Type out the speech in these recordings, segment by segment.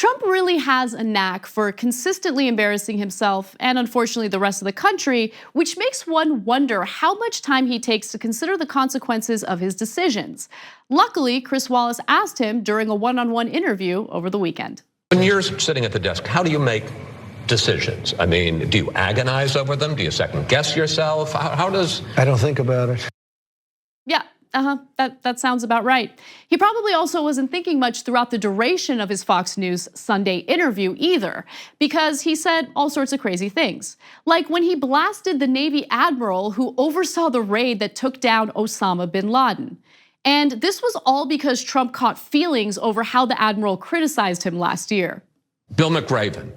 Trump really has a knack for consistently embarrassing himself and unfortunately the rest of the country, which makes one wonder how much time he takes to consider the consequences of his decisions. Luckily, Chris Wallace asked him during a one-on-one interview over the weekend. When you're sitting at the desk, how do you make decisions? I mean, do you agonize over them? Do you second guess yourself? How does... I don't think about it. Yeah. That sounds about right. He probably also wasn't thinking much throughout the duration of his Fox News Sunday interview either, because he said all sorts of crazy things. Like when he blasted the Navy admiral who oversaw the raid that took down Osama bin Laden. And this was all because Trump caught feelings over how the admiral criticized him last year. Bill McRaven,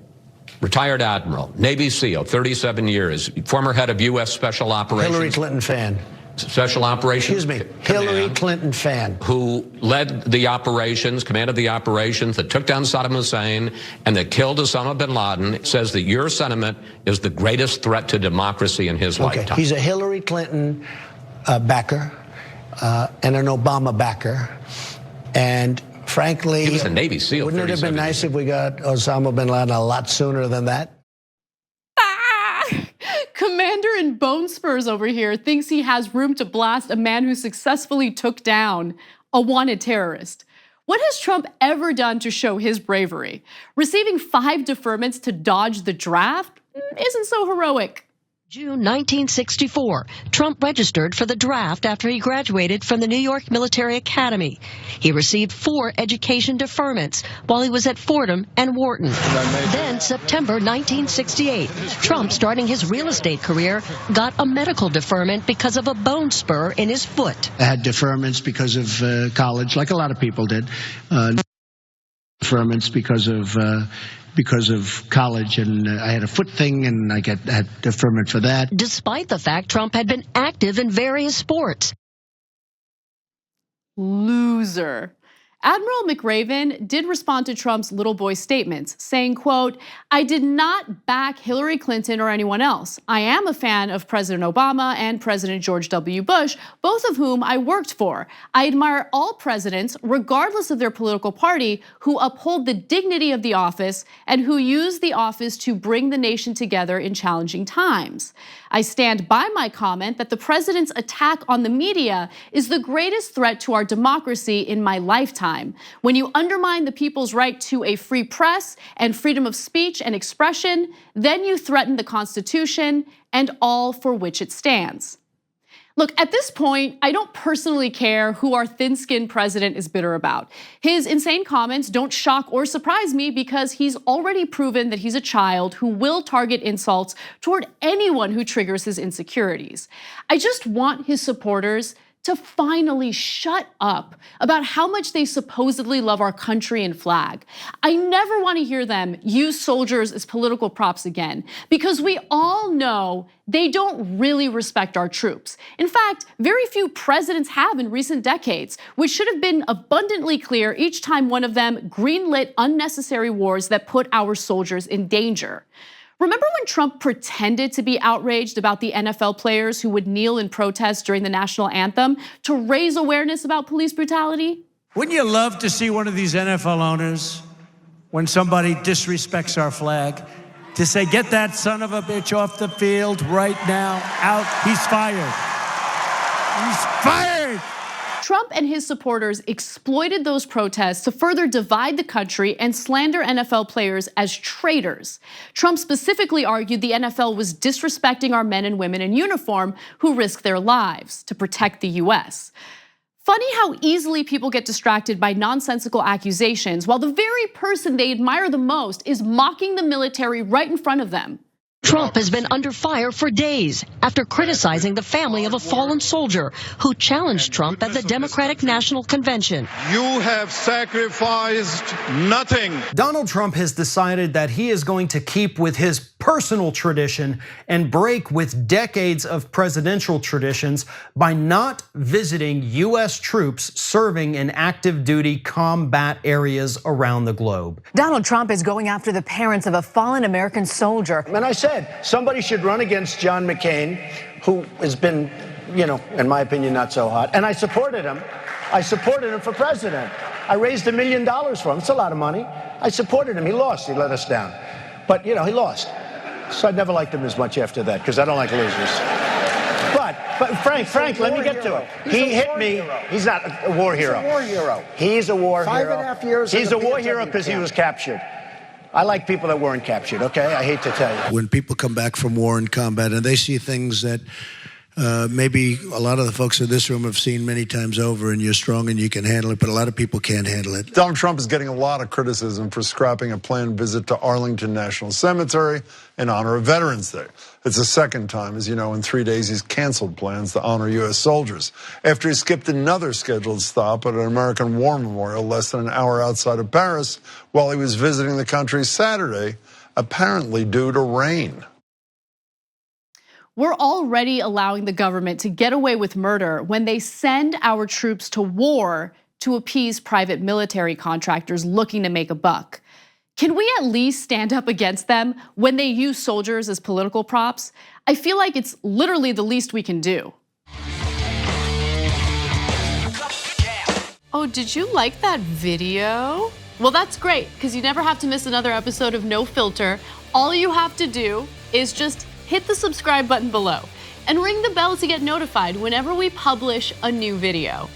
retired admiral, Navy SEAL, 37 years, former head of US Special Operations. Hillary Clinton fan. Special Operations. Excuse me, Hillary Clinton fan. Who led the operations, commanded the operations that took down Saddam Hussein and that killed Osama bin Laden, says that your sentiment is the greatest threat to democracy in his lifetime. He's a Hillary Clinton backer and an Obama backer. And frankly, he was a Navy SEAL. Wouldn't it have been nice if we got Osama bin Laden a lot sooner than that? Commander in Bone Spurs over here thinks he has room to blast a man who successfully took down a wanted terrorist. What has Trump ever done to show his bravery? Receiving 5 deferments to dodge the draft isn't so heroic. June 1964, Trump registered for the draft after he graduated from the New York Military Academy. He received 4 education deferments while he was at Fordham and Wharton. Then, September 1968, Trump, starting his real estate career, got a medical deferment because of a bone spur in his foot. I had deferments because of college, like a lot of people did. Deferments because of college, and I had a foot thing, and I had deferment for that. Despite the fact Trump had been active in various sports. Loser. Admiral McRaven did respond to Trump's little boy statements, saying, quote, "I did not back Hillary Clinton or anyone else. I am a fan of President Obama and President George W. Bush, both of whom I worked for. I admire all presidents, regardless of their political party, who uphold the dignity of the office and who use the office to bring the nation together in challenging times. I stand by my comment that the president's attack on the media is the greatest threat to our democracy in my lifetime. When you undermine the people's right to a free press and freedom of speech and expression, then you threaten the Constitution and all for which it stands." Look, at this point, I don't personally care who our thin-skinned president is bitter about. His insane comments don't shock or surprise me because he's already proven that he's a child who will target insults toward anyone who triggers his insecurities. I just want his supporters to finally shut up about how much they supposedly love our country and flag. I never want to hear them use soldiers as political props again, because we all know they don't really respect our troops. In fact, very few presidents have in recent decades, which should have been abundantly clear each time one of them greenlit unnecessary wars that put our soldiers in danger. Remember when Trump pretended to be outraged about the NFL players who would kneel in protest during the national anthem to raise awareness about police brutality? Wouldn't you love to see one of these NFL owners, when somebody disrespects our flag, to say, "Get that son of a bitch off the field right now, out, he's fired. He's fired." Trump and his supporters exploited those protests to further divide the country and slander NFL players as traitors. Trump specifically argued the NFL was disrespecting our men and women in uniform who risk their lives to protect the US. Funny how easily people get distracted by nonsensical accusations while the very person they admire the most is mocking the military right in front of them. Trump has been under fire for days after criticizing the family of a fallen soldier who challenged Trump at the Democratic National Convention. You have sacrificed nothing. Donald Trump has decided that he is going to keep with his personal tradition and break with decades of presidential traditions by not visiting US troops serving in active duty combat areas around the globe. Donald Trump is going after the parents of a fallen American soldier. And I said, somebody should run against John McCain, who has been, in my opinion, not so hot. And I supported him. I supported him for president. I raised $1 million for him. It's a lot of money. I supported him. He lost. He let us down. But, you know, he lost. So I never liked him as much after that because I don't like losers. But Frank, let me get to it. He hit me. He's not a war hero. He's a war hero. He's a war hero. 5.5 years. He's a war hero because he was captured. I like people that weren't captured, okay? I hate to tell you. When people come back from war and combat and they see things that maybe a lot of the folks in this room have seen many times over, and you're strong and you can handle it, but a lot of people can't handle it. Donald Trump is getting a lot of criticism for scrapping a planned visit to Arlington National Cemetery in honor of Veterans Day. It's the second time, as you know, in 3 days he's canceled plans to honor U.S. soldiers after he skipped another scheduled stop at an American War Memorial less than an hour outside of Paris while he was visiting the country Saturday, apparently due to rain. We're already allowing the government to get away with murder when they send our troops to war to appease private military contractors looking to make a buck. Can we at least stand up against them when they use soldiers as political props? I feel like it's literally the least we can do. Oh, did you like that video? Well, that's great, because you never have to miss another episode of No Filter. All you have to do is just hit the subscribe button below and ring the bell to get notified whenever we publish a new video.